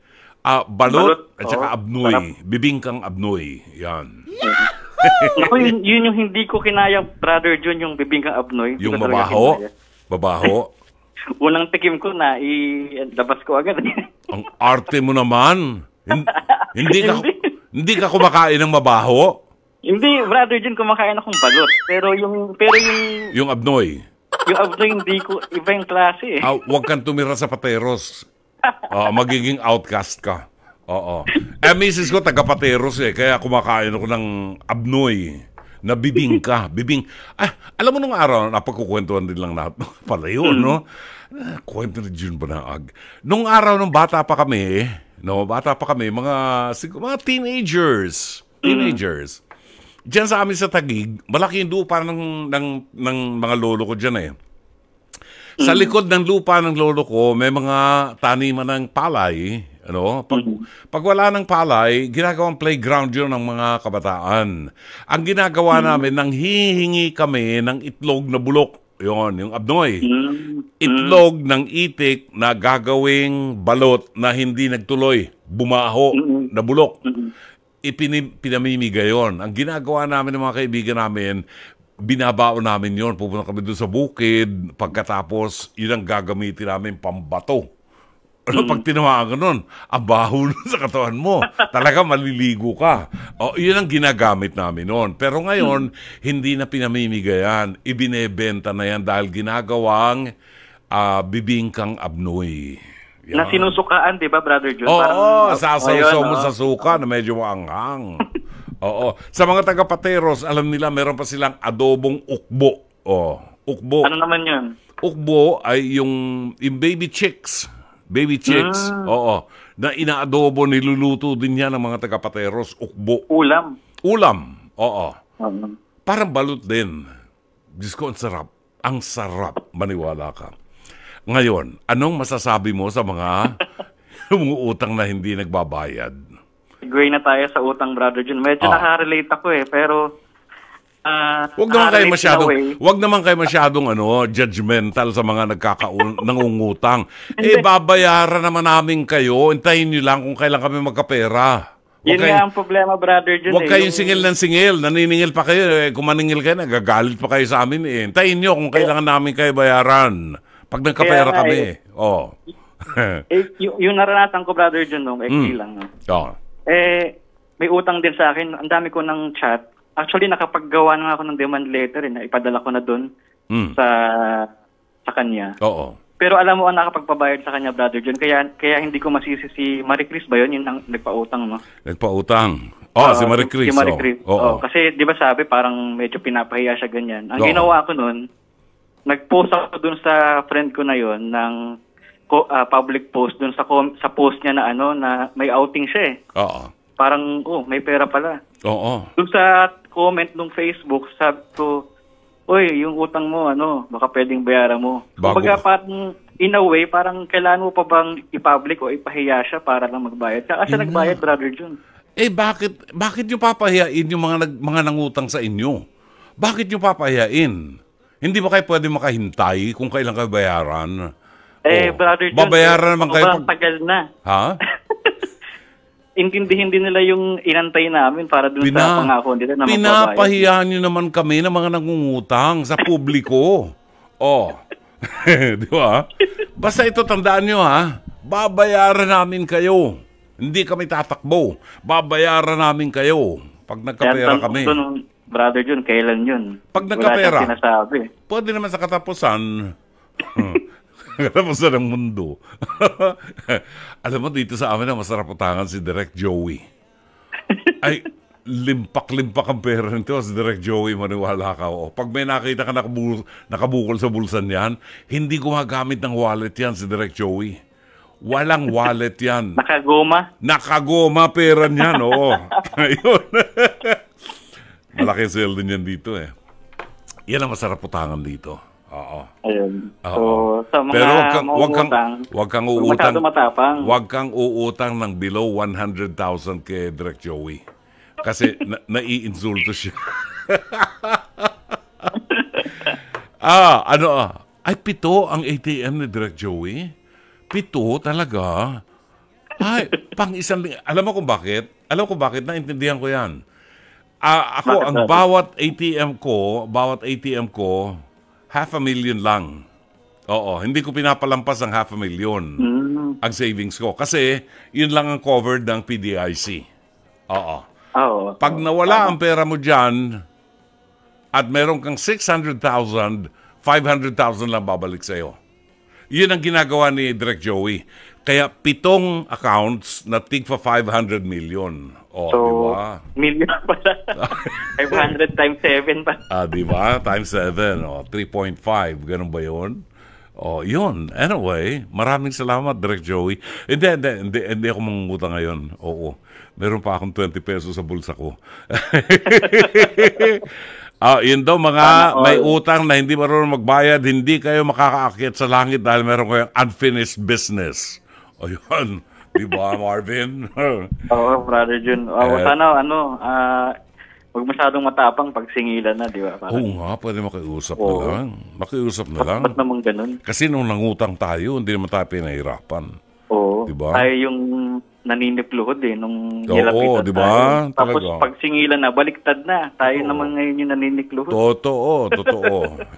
Balut at saka abnoy. Sarap. Bibingkang abnoy. Yan. Ako, yun yung hindi ko kinaya, Brother John, yung bibingkang abnoy. Yung mabaho. Unang tikim ko na, labas ko agad. Ang arte mo naman. Hindi ka kumakain ng mabaho? Hindi, Brother John, kumakain akong balot. Pero yung abnoy. Yung abnoy, hindi ko, iba yung klase eh. Huwag kang tumira sa pateros. Magiging outcast ka. Oo. Misis ko, taga-pateros eh. Kaya kumakain ako ng abnoy na bibingka. Alam mo nung araw, napagkukwentuhan din lang natin. Pala yun, no? Kwento ni June Banaag. Nung araw, nung bata pa kami, mga teenagers. Diyan sa amin sa Taguig, malaki yung lupa ng mga lolo ko dyan eh. Sa likod ng lupa ng lolo ko, may mga taniman ng palay. Pag wala ng palay, ginagawang playground yun ng mga kabataan. Ang ginagawa namin, nang hihingi kami ng itlog na bulok. Yun, yung abnoy. Itlog ng itik na gagawing balot na hindi nagtuloy. Bumaho na bulok. Pinamimigay yun. Ang ginagawa namin ng mga kaibigan namin, binabaon namin yon. Pupunta kami doon sa bukid. Pagkatapos, yun ang gagamitin namin pambato. Pag tinamaan ka nun, ang baho nun sa katawan mo. Talaga maliligo ka. Yun ang ginagamit namin nun. Pero ngayon, hindi na pinamimigayan. Ibinebenta na yan dahil ginagawang bibingkang abnoy. Na sinusukaan, di ba, Brother Jun? Oo, sasaw-saw mo ayun, sa suka na medyo maanghang. Oo. Sa mga taga-Pateros, alam nila meron pa silang adobong ukbo. Ukbo. Ano naman yun? Ukbo ay yung baby chicks. Baby chicks. Oo. Na inaadobo, niluluto din yan ng mga taga-Pateros. Ukbo. Ulam. Ulam. Oo. Um, Parang balut din. Diyos ko, ang sarap. Ang sarap. Maniwala ka. Ngayon, anong masasabi mo sa mga umuutang na hindi nagbabayad? Gray na tayo sa utang, Brother Jun. Medyo nakarelate ako pero Wag naman kayo masyadong judgmental sa mga nangungutang. Babayaran naman namin kayo. Hintayin niyo lang kung kailan kami magkapera. Yun nga ang problema, Brother Jun. Huwag kayong singil ng singil. Naniningil pa kayo. Kung maningil kayo, nagagalit pa kayo sa amin. Hintayin niyo kung kailangan namin kayo bayaran. Pag nagkapera kami. Yung naranasan ko, Brother Jun, lang. May utang din sa akin. Ang dami ko ng chat. Actually, nakapaggawa na ako ng demand letter na ipadala ko na doon sa kanya. Oo. Pero alam mo, ang nakapagpabayad sa kanya, Brother John, kaya hindi ko masisi si Marie Chris ba yun? Yun ang nagpautang, no? Nagpautang. Si Marie Chris. Si Marie Chris. Kasi, di ba sabi, parang medyo pinapahiya siya ganyan. Ang ginawa ko nun, nag-post ako dun sa friend ko na yon ng public post dun sa post niya na na may outing siya eh. Oo. Parang, may pera pala. Oo. Dun sa comment nung Facebook, sabi ko, uy, yung utang mo, baka pwedeng bayaran mo. Kumbaga, parang, in a way, parang kailangan mo pa bang i-public o ipahiya siya para lang magbayad? Kaya siya nagbayad, Brother Jun. Bakit nyo papahiyain yung mga nangutang sa inyo? Bakit nyo papahiyain? Hindi ba kayo pwede makahintay kung kailan kayo bayaran? Brother Jun, babayaran naman kayo sobrang tagal na. Ha? Intindihin din nila yung inantay namin para dun sa pangako nila na magbabayad. Pinapahiya nyo naman kami ng mga nangungutang sa publiko. Di ba? Basta ito, tandaan nyo babayaran namin kayo. Hindi kami tatakbo. Babayaran namin kayo pag nagkapera kami. Brother Jun, kailan yun? Pag nagkapera, wala siyang sinasabi. Pwede naman sa katapusan. Katapusan ng mundo. Alam mo, dito sa amin na masarap utangan si Direk Joey. Ay, limpak-limpak ang pera nito si Direk Joey, maniwala ka. Pag may nakita ka nakabukol sa bulsan yan, hindi gumagamit ng wallet yan si Direk Joey. Walang wallet yan. Nakagoma? Nakagoma pera niyan, Ayun. Malaki sweldo niyan dito Yan ang masarap utangan dito. Oo. Ayun. Oo. So, sa mga pero wag kang uutang. Wag kang uutang ng below 100,000 kay Direk Joey. Kasi nai-insulto siya. Ay, 7 ang ATM ni Direk Joey? 7 talaga? Ay, pang isang... Alam mo kung bakit? Naintindihan ko yan. Ako, ang bawat ATM ko, 500,000 lang. Oo, hindi ko pinapalampas ang 500,000 ang savings ko. Kasi, yun lang ang covered ng PDIC. Oo. Pag nawala ang pera mo dyan, at meron kang 600,000, 500,000 lang babalik sa'yo. Yun ang ginagawa ni Direk Joey. Kaya 7 accounts na tig for 500 million. Diba? Million pala. 500 times 7 pa. Diba? Times 7. 3.5. Ganun ba yun? Yun. Anyway, maraming salamat, Direk Joey. Hindi ako mangungutang ngayon. Oo. Meron pa akong 20 pesos sa bulsa ko. Yun daw, mga may utang na hindi marunong magbayad, hindi kayo makakaakyat sa langit dahil meron kayong unfinished business. Yun. Di ba, Marvin? Oo, Brother Jun. Sana, huwag masyadong matapang pag singilan na, di ba? Oo nga, pwede makiusap na lang. Makiusap na lang. Ba't naman ganun? Kasi nung nangutang tayo, hindi naman tayo pinahirapan. Oo. Diba? Tayo yung naninipluhod nung nilapitan diba? Tayo. Tapos pag singilan na, baliktad na. Tayo naman ngayon yung naninipluhod. Totoo.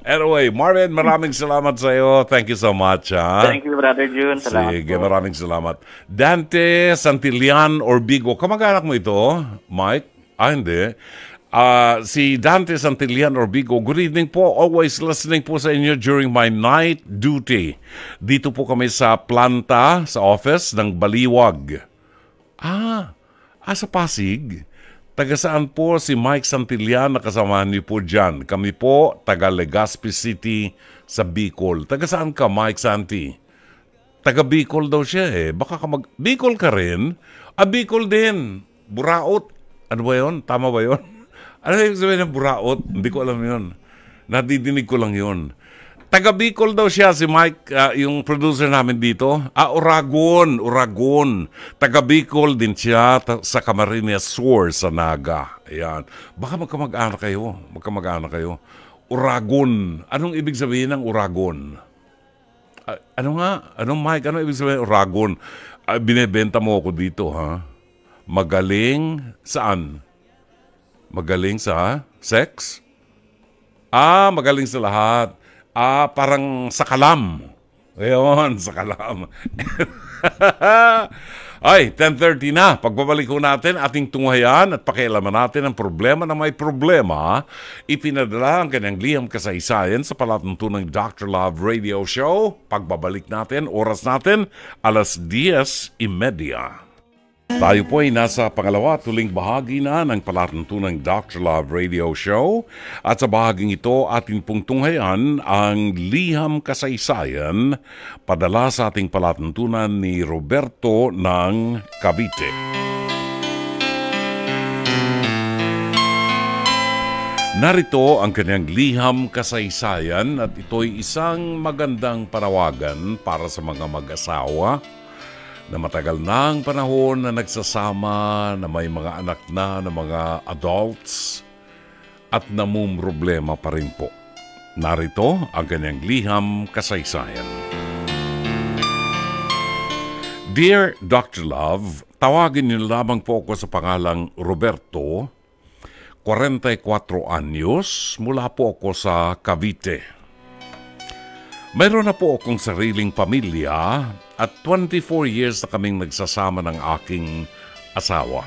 Anyway, Marvin, maraming salamat sa iyo. Thank you so much. Thank you, Brother Jun. Salamat. Sige, maraming salamat. Dante Santillan Orbigo. Kamag-anak mo ito, Mike? Hindi. Si Dante Santillan Orbigo, good evening po. Always listening po sa inyo during my night duty. Dito po kami sa planta, sa office ng Baliwag. Sa Pasig. Taga saan po si Mike Santillan na kasamahan niyo po dyan? Kami po, taga Legazpi City sa Bicol. Taga saan ka, Mike Santi? Taga Bicol daw siya eh. Baka ka Bicol ka rin? Bicol din. Buraot. Ano ba yun? Tama ba yun? Ano yung sabihin ng buraot? Hindi ko alam yun. Nadidinig ko lang yun. Taga Bicol daw siya, si Mike, yung producer namin dito. Uragon. Taga Bicol din siya sa Camarines Sur sa Naga. Ayan. Baka magkamag-anak kayo. Uragon. Anong ibig sabihin ng Uragon? Anong Mike? Anong ibig sabihin ng Uragon? Binebenta mo ako dito, ha? Magaling saan? Magaling sa sex? Magaling sa lahat. Parang sakalam. Ayun, sakalam. Ay, 10:30 na. Pagbabalik ko natin ating tunghayan at pakialaman natin ang problema na may problema. Ipinadala ang kanyang liham kasaysayan sa palatuntunang Dr. Love Radio Show. Pagbabalik natin, oras natin, 10:30. Tayo po ay nasa pangalawa at huling bahagi na ng palatuntunang Dr. Love Radio Show at sa bahaging ito ating pong tunghayan ang liham kasaysayan padala sa ating palatuntunan ni Roberto ng Cavite. Narito ang kanyang liham kasaysayan at ito'y isang magandang panawagan para sa mga mag-asawa na matagal na ang panahon na nagsasama, na may mga anak na mga adults at namumroblema pa rin po. Narito ang kanyang liham kasaysayan. Dear Dr. Love, tawagin niyo lamang po ako sa pangalang Roberto, 44 anyos, mula po ako sa Cavite. Mayroon na po akong sariling pamilya at 24 years na kaming nagsasama ng aking asawa.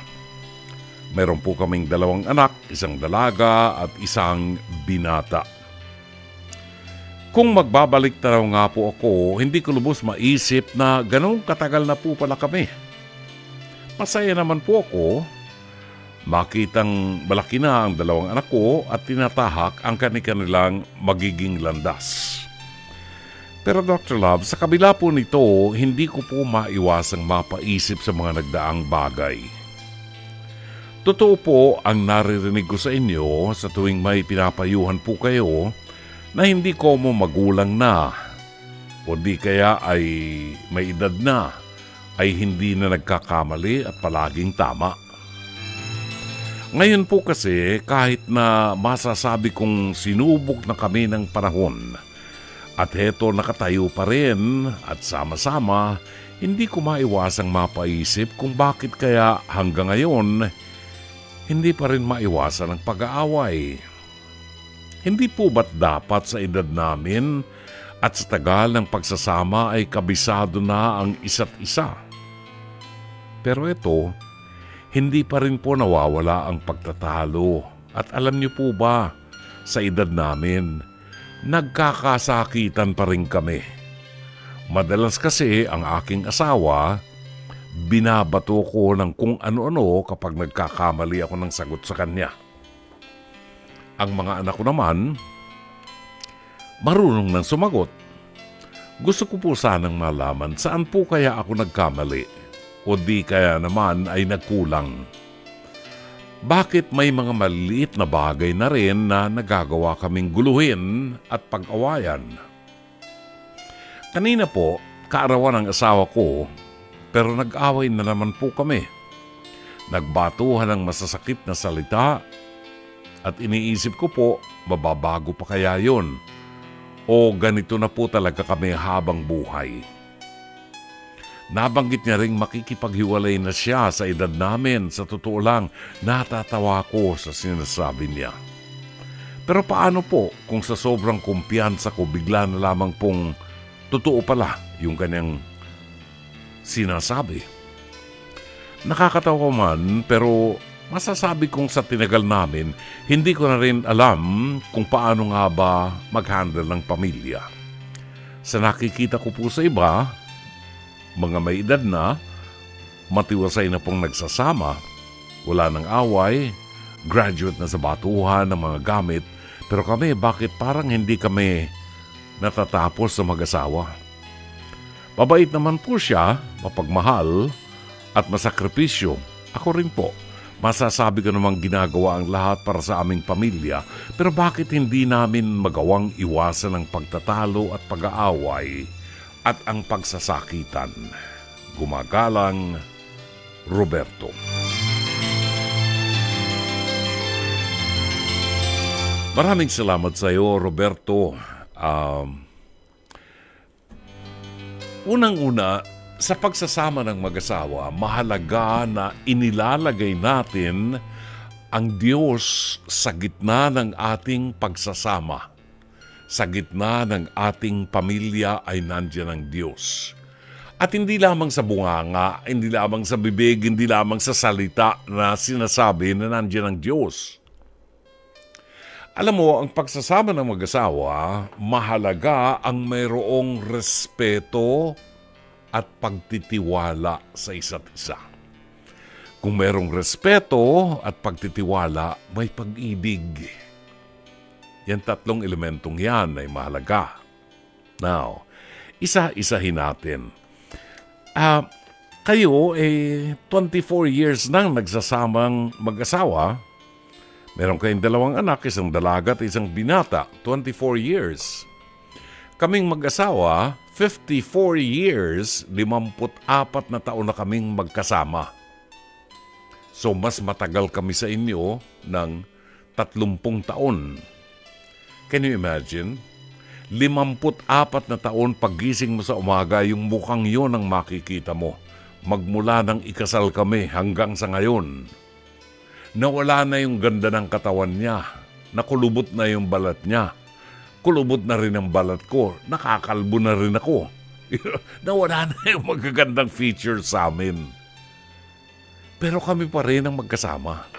Mayroon po kaming 2 anak, isang dalaga at isang binata. Kung magbabalik na nga po ako, hindi ko lubos maisip na ganong katagal na po pala kami. Masaya naman po ako. Makitang malaki na ang 2 anak ko at tinatahak ang kanilang magiging landas. Pero Dr. Love, sa kabila po nito, hindi ko po maiwasang mapaisip sa mga nagdaang bagay. Totoo po ang naririnig ko sa inyo sa tuwing may pinapayuhan po kayo na hindi ko mo magulang na o di kaya ay may edad na ay hindi na nagkakamali at palaging tama. Ngayon po kasi kahit na masasabi kong sinubok na kami ng panahon, at heto nakatayo pa rin at sama-sama, hindi ko maiwasang mapaisip kung bakit kaya hanggang ngayon, hindi pa rin maiwasan ang pag-aaway. Hindi po ba't dapat sa edad namin at sa tagal ng pagsasama ay kabisado na ang isa't isa? Pero ito, hindi pa rin po nawawala ang pagtatalo. At alam niyo po ba, sa edad namin, nagkakasakitan pa rin kami. Madalas kasi ang aking asawa, binabato ko ng kung ano-ano kapag nagkakamali ako ng sagot sa kanya. Ang mga anak ko naman, marunong nang sumagot. Gusto ko po sanang malaman saan po kaya ako nagkamali o di kaya naman ay nagkulang. Bakit may mga maliit na bagay na rin na nagagawa kaming guluhin at pag-awayan? Kanina po, kaarawan ng asawa ko, pero nag-away na naman po kami. Nagbatuhan ng masasakit na salita at iniisip ko po, mababago pa kaya yun? O ganito na po talaga kami habang buhay? Nabanggit niya ring makikipaghiwalay na siya sa edad namin. Sa totoo lang, natatawa ko sa sinasabi niya. Pero paano po kung sa sobrang kumpiyansa ko bigla na lamang pong totoo pala yung kanyang sinasabi? Nakakatawa man pero masasabi kong sa tinagal namin, hindi ko na rin alam kung paano nga ba mag-handle ng pamilya. Sa nakikita ko po sa iba, mga may edad na, matiwasay na pong nagsasama, wala ng away, graduate na sa batuhan ng mga gamit, pero kami, bakit parang hindi kami natatapos sa mag-asawa? Mabait naman po siya, mapagmahal, at masakripisyo. Ako rin po. Masasabi ko namang ginagawa ang lahat para sa aming pamilya, pero bakit hindi namin magawang iwasan ang pagtatalo at pag-aaway at ang pagsasakitan? Gumagalang, Roberto. Maraming salamat sa iyo, Roberto. Unang-una, sa pagsasama ng mag-asawa, mahalaga na inilalagay natin ang Diyos sa gitna ng ating pagsasama. Sa gitna ng ating pamilya ay nandiyan ang Diyos. At hindi lamang sa bunganga, hindi lamang sa bibig, hindi lamang sa salita na sinasabi na nandiyan ang Diyos. Alam mo, ang pagsasama ng mag-asawa, mahalaga ang mayroong respeto at pagtitiwala sa isa't isa. Kung mayroong respeto at pagtitiwala, may pag-ibig. Yan tatlong elementong yan ay mahalaga. Now, isa-isahin natin. Kayo, 24 years nang nagsasamang mag-asawa. Meron kayong 2 anak, isang dalaga at isang binata. 24 years. Kaming mag-asawa, 54 years, 54 na taon na kaming magkasama. So, mas matagal kami sa inyo ng 30 taon. Can you imagine? 54 na taon paggising mo sa umaga, yung mukhang yun ang makikita mo. Magmula nang ikasal kami hanggang sa ngayon. Nawala na yung ganda ng katawan niya. Nakulubot na yung balat niya. Kulubot na rin ang balat ko. Nakakalbo na rin ako. Nawala na yung magagandang features sa amin. Pero kami pa rin ang magkasama.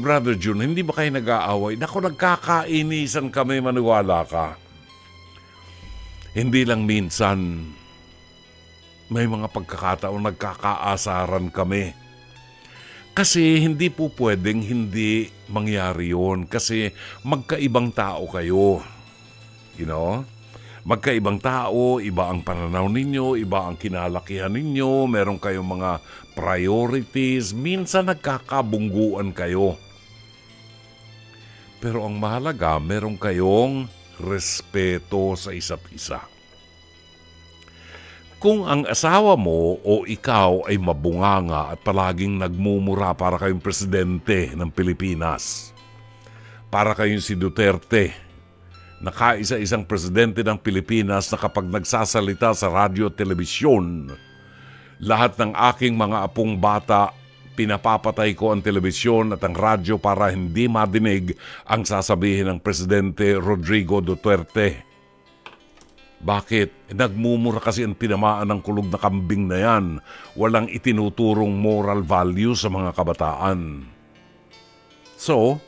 Brother June, hindi ba kayo nag-aaway? Naku, nagkakainisan kami, maniwala ka. Hindi lang minsan, may mga pagkakataon nagkakaasaran kami. Kasi hindi po pwedeng hindi mangyari yun. Kasi magkaibang tao kayo. You know? Magkaibang tao, iba ang pananaw ninyo, iba ang kinalakihan ninyo, meron kayong mga priorities, minsan nagkakabungguan kayo. Pero ang mahalaga, meron kayong respeto sa isa't isa. Kung ang asawa mo o ikaw ay mabunganga at palaging nagmumura para kayong presidente ng Pilipinas, para kayong si Duterte, nakaisa-isang presidente ng Pilipinas na kapag nagsasalita sa radyo at telebisyon, lahat ng aking mga apong bata, pinapapatay ko ang telebisyon at ang radyo para hindi madinig ang sasabihin ng Presidente Rodrigo Duterte. Bakit? Nagmumura kasi ang tinamaan ng kulog na kambing na yan. Walang itinuturong moral value sa mga kabataan. So,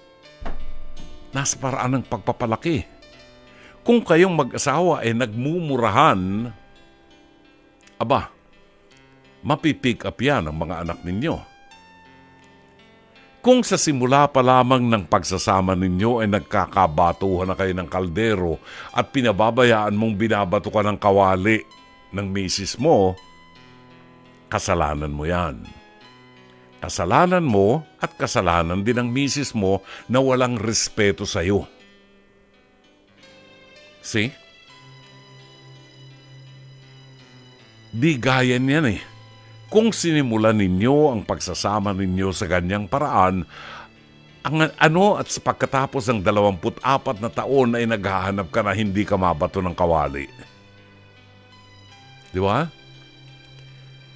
nasa paraan ng pagpapalaki. Kung kayong mag-asawa ay nagmumurahan, mapipick up yan ang mga anak ninyo. Kung sa simula pa lamang ng pagsasama ninyo ay nagkakabatuhan na kayo ng kaldero at pinababayaan mong binabato ka ng kawali ng misis mo, kasalanan mo yan. Kasalanan mo at kasalanan din ng misis mo na walang respeto sa iyo. See? Di gaya niyan eh. Kung sinimulan ninyo ang pagsasama ninyo sa ganyang paraan, at pagkatapos ng 24 na taon ay naghahanap ka na hindi ka mabato ng kawali. Di ba?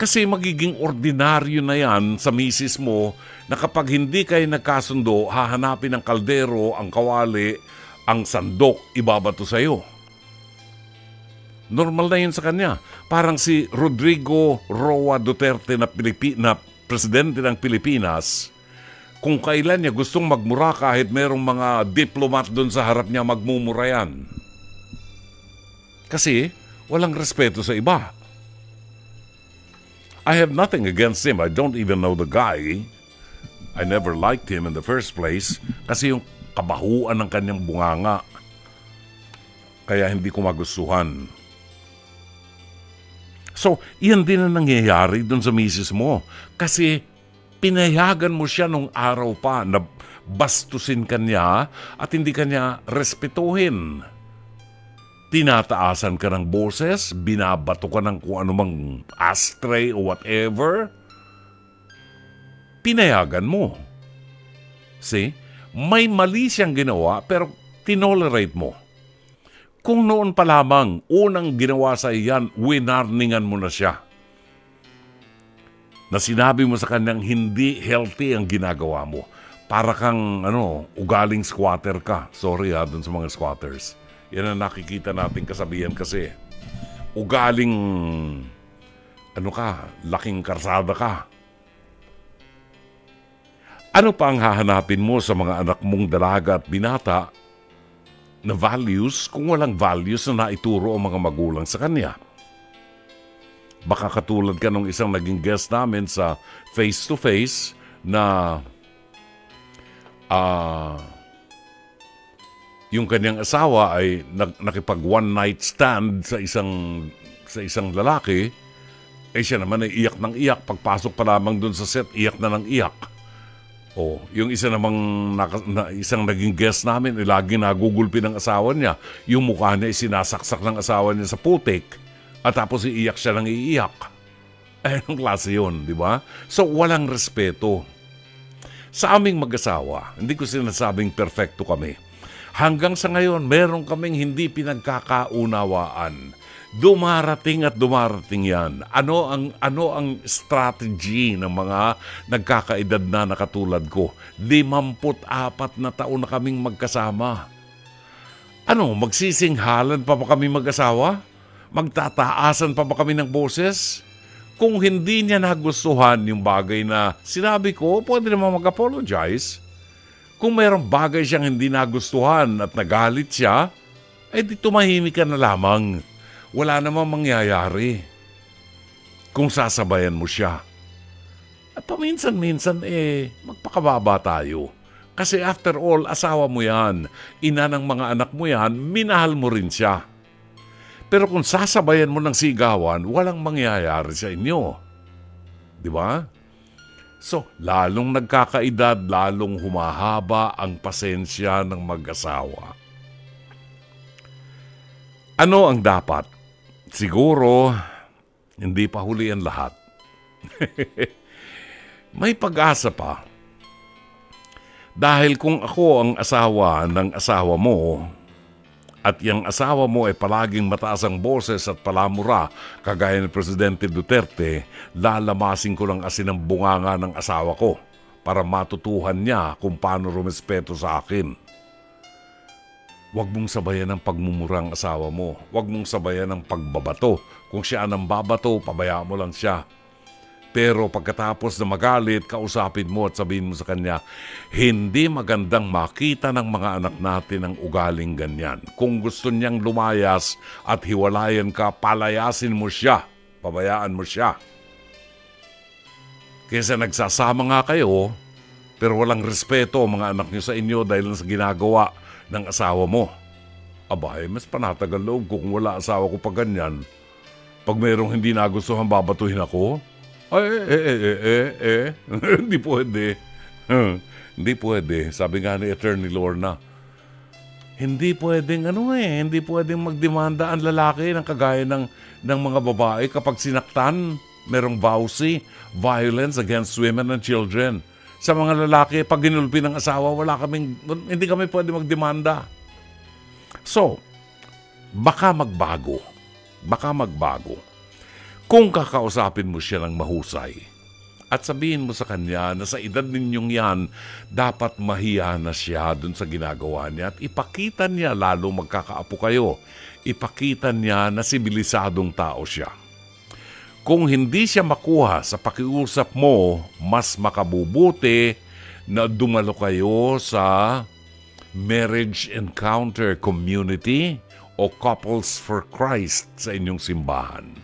Kasi magiging ordinaryo na yan sa misis mo na kapag hindi kayo nagkasundo, hahanapin ng kaldero, ang kawali, ang sandok, ibabato sa iyo. Normal na yun sa kanya. Parang si Rodrigo Roa Duterte na presidente ng Pilipinas, kung kailan niya gustong magmura kahit merong mga diplomat doon sa harap niya, magmumura yan. Kasi walang respeto sa iba. I have nothing against him. I don't even know the guy. I never liked him in the first place kasi yung kabahuan ng kanyang bunganga. Kaya hindi ko magustuhan. So, iyan din ang nangyayari doon sa misis mo. Kasi pinayagan mo siya nung araw pa na bastusin kanya at hindi kanya respetuhin. Tinataasan ka ng boses, binabato ka ng kung anumang ashtray o whatever. Pinayagan mo. See? May mali siyang ginawa pero tinolerate mo. Kung noon pa lamang, unang ginawa sa iyan, winarningan mo na siya. Na sinabi mo sa kanyang hindi healthy ang ginagawa mo. Para kang, ugaling squatter ka. Sorry dun sa mga squatters. Yan ang nakikita nating kasabihan kasi. Ugaling, laking karsada ka. Ano pa ang hahanapin mo sa mga anak mong dalaga at binata na values kung walang values na naituro ang mga magulang sa kanya? Baka katulad ka nung isang naging guest namin sa face-to-face na yung kanyang asawa ay nakipag one night stand sa isang lalaki, siya naman ay iyak ng iyak. Pagpasok pa lamang dun sa set, iyak na ng iyak. Yung isa namang isang naging guest namin, lagi nagugulpi ng asawa niya. Yung mukha niya sinasaksak ng asawa niya sa putik at tapos iiyak siya ng iiyak. Anong klase yun, di ba? So, walang respeto. Sa aming mag-asawa, hindi ko sinasabing perfecto kami. Hanggang sa ngayon, meron kaming hindi pinagkakaunawaan. Dumarating at dumarating yan. Ano ang strategy ng mga nagkakaedad na katulad ko? 54 na taon na kaming magkasama. Magsisinghalan pa ba kami mag-asawa? Magtataasan pa ba kami ng boses? Kung hindi niya nagustuhan yung bagay na sinabi ko, pwede naman mag-apologize. Kung mayroong bagay siyang hindi nagustuhan at nagalit siya, di tumahimik ka na lamang. Wala namang mangyayari kung sasabayan mo siya. At paminsan-minsan, magpakababa tayo. Kasi after all, asawa mo yan. Ina ng mga anak mo yan, minahal mo rin siya. Pero kung sasabayan mo ng sigawan, walang mangyayari sa inyo. Di ba? So, lalong nagkakaedad, lalong humahaba ang pasensya ng mag-asawa. Ano ang dapat? Siguro, hindi pa huli ang lahat. May pag-asa pa. Dahil kung ako ang asawa ng asawa mo, at yung asawa mo ay palaging mataas ang boses at palamura, kagaya ni Presidente Duterte, lalamasin ko lang asin ang bunganga ng asawa ko para matutuhan niya kung paano rumespeto sa akin. Huwag mong sabayan ang pagmumurang asawa mo. Huwag mong sabayan ang pagbabato. Kung siya ang babato, pabayaan mo lang siya. Pero pagkatapos na magalit, kausapin mo at sabihin mo sa kanya, hindi magandang makita ng mga anak natin ang ugaling ganyan. Kung gusto niyang lumayas at hiwalayan ka, palayasin mo siya. Pabayaan mo siya. Kaysa nagsasama nga kayo, pero walang respeto ang mga anak niyo sa inyo dahil sa ginagawa ng asawa mo. Abay, mas panatagal loob ko kung wala asawa ko pa ganyan. Pag mayroong hindi nagustuhan, babatuhin ako? Hindi pwede. Hindi pwede. Sabi nga ni Attorney Lorna, hindi pwedeng hindi pwedeng magdemanda ang lalaki ng kagaya ng mga babae kapag sinaktan, merong VAUSI, Violence Against Women and Children. Sa mga lalaki, pag ginulpi ng asawa, hindi kami pwede magdemanda. So, baka magbago. Kung kakausapin mo siya ng mahusay at sabihin mo sa kanya na sa edad ninyong yan, dapat mahiya na siya dun sa ginagawa niya at ipakita niya, lalo magkakaapo kayo, ipakita niya na sibilisadong tao siya. Kung hindi siya makuha sa pakiusap mo, mas makabubuti na dumalo kayo sa Marriage Encounter Community o Couples for Christ sa inyong simbahan.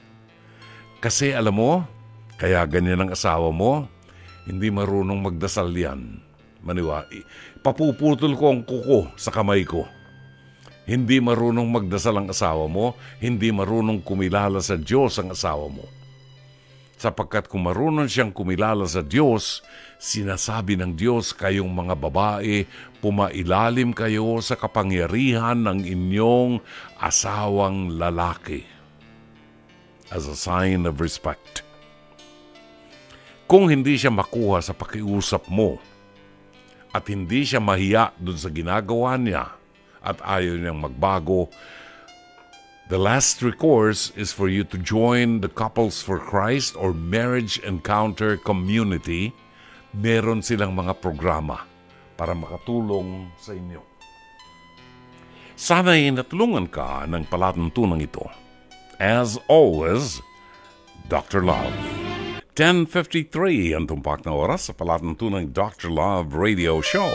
Kasi alam mo, kaya ganyan ang asawa mo, hindi marunong magdasal yan. Papuputol ko ang kuko sa kamay ko. Hindi marunong magdasal ang asawa mo, hindi marunong kumilala sa Diyos ang asawa mo. Sapagkat kung marunong siyang kumilala sa Diyos, sinasabi ng Diyos, kayong mga babae, pumailalim kayo sa kapangyarihan ng inyong asawang lalaki. As a sign of respect. Kung hindi siya makuha sa pakiusap mo, at hindi siya mahiya dun sa ginagawa niya, at ayaw niyang magbago, the last recourse is for you to join the Couples for Christ or Marriage Encounter Community. Meron silang mga programa para makatulong sa inyo. Sana'y natulungan ka ng palatuntunan ito. As always, Dr. Love. 10:53 ang tumpak na oras sa palatuntunan ng Dr. Love Radio Show.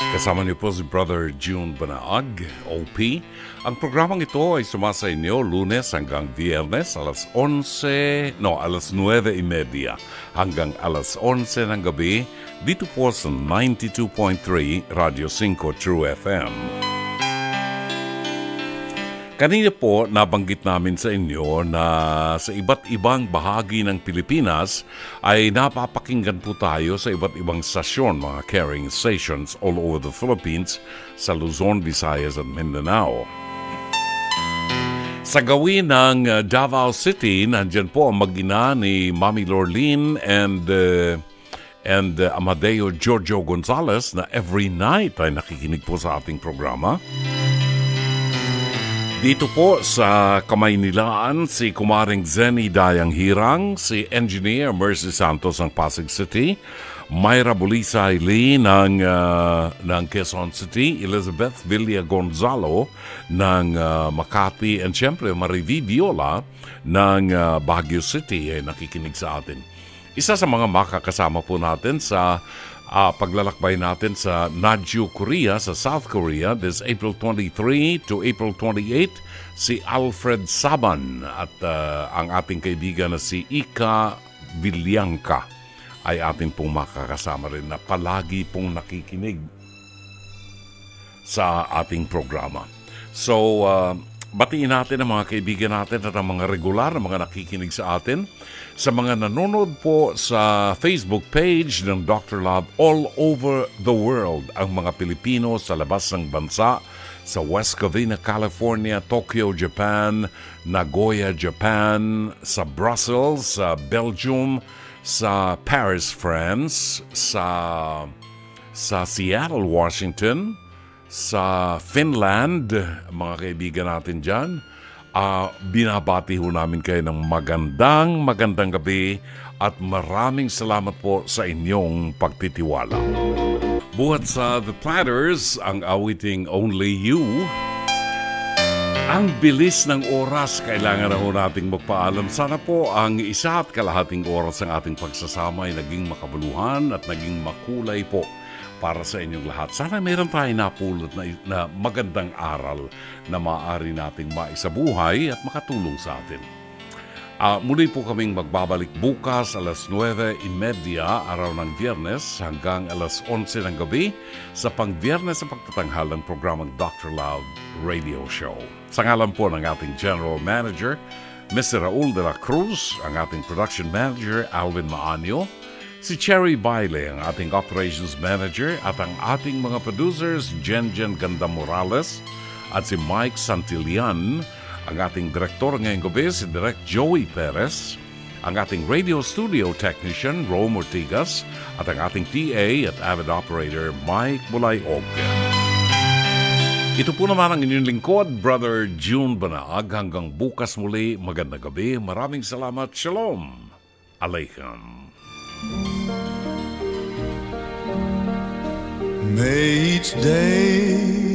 Kasama niyo po si Brother June Banaag, OP. Ang programang ito ay sumasa inyo Lunes hanggang Viernes alas 9:30 hanggang alas 11 ng gabi dito po sa 92.3 Radio 5 True FM. Kanina po nabanggit namin sa inyo na sa iba't ibang bahagi ng Pilipinas ay napapakinggan po tayo sa iba't ibang stasyon, mga carrying stations all over the Philippines sa Luzon, Visayas at Mindanao. Sa gawin ng Davao City, nandyan po ang mag-ina ni Mami Lorlene and Amadeo Giorgio Gonzalez na every night ay nakikinig po sa ating programa. Dito po sa Kamaynilaan, si Kumaring Zenny Dayang Hirang, si Engineer Mercy Santos ng Pasig City, Myra Bulisay Lee ng Quezon City, Elizabeth Villa Gonzalo ng Makati, and syempre Marivi Viola ng Baguio City ay nakikinig sa atin. Isa sa mga makakasama po natin sa paglalakbay natin sa Najju, Korea, sa South Korea, this April 23 to April 28, si Alfred Saban at ang ating kaibigan na si Ika Villanca ay ating pong makakasama rin na palagi pong nakikinig sa ating programa. So, batiin natin ang mga kaibigan natin at ang mga regular na mga nakikinig sa atin. Sa mga nanonood po sa Facebook page ng Dr. Love all over the world, ang mga Pilipino sa labas ng bansa, sa West Covina, California, Tokyo, Japan, Nagoya, Japan, sa Brussels, sa Belgium, sa Paris, France, sa Seattle, Washington, sa Finland, mga kaibigan natin dyan. Binabati ho namin kayo ng magandang gabi at maraming salamat po sa inyong pagtitiwala. Buhat sa The Platters, ang awiting Only You. Ang bilis ng oras, kailangan na ho nating magpaalam. Sana po ang 1.5 oras ng ating pagsasama ay naging makabuluhan at naging makulay po para sa inyong lahat. Sana meron tayong napulot na magandang aral na maaari nating maisabuhay at makatulong sa atin. Muli po kaming magbabalik bukas alas 9:30 araw ng Biyernes hanggang alas 11 ng gabi sa pang-Biyernes sa pagtatanghal ng programang Dr. Love Radio Show. Sa ngalan po ng ating General Manager, Mr. Raul de la Cruz, ang ating Production Manager, Alvin Maanyo, si Cherry Baile, ang ating Operations Manager, at ang ating mga producers, Jen Ganda Morales at si Mike Santillan, ang ating Direktor ngayong gabi, si Direct Joey Perez, ang ating Radio Studio Technician, Rome Ortigas, at ang ating PA at Avid Operator, Mike Bulayog. Ito po naman ang inyong lingkod, Brother June Banaag. Hanggang bukas muli, magandang gabi. Maraming salamat. Shalom. Aleichem. May each day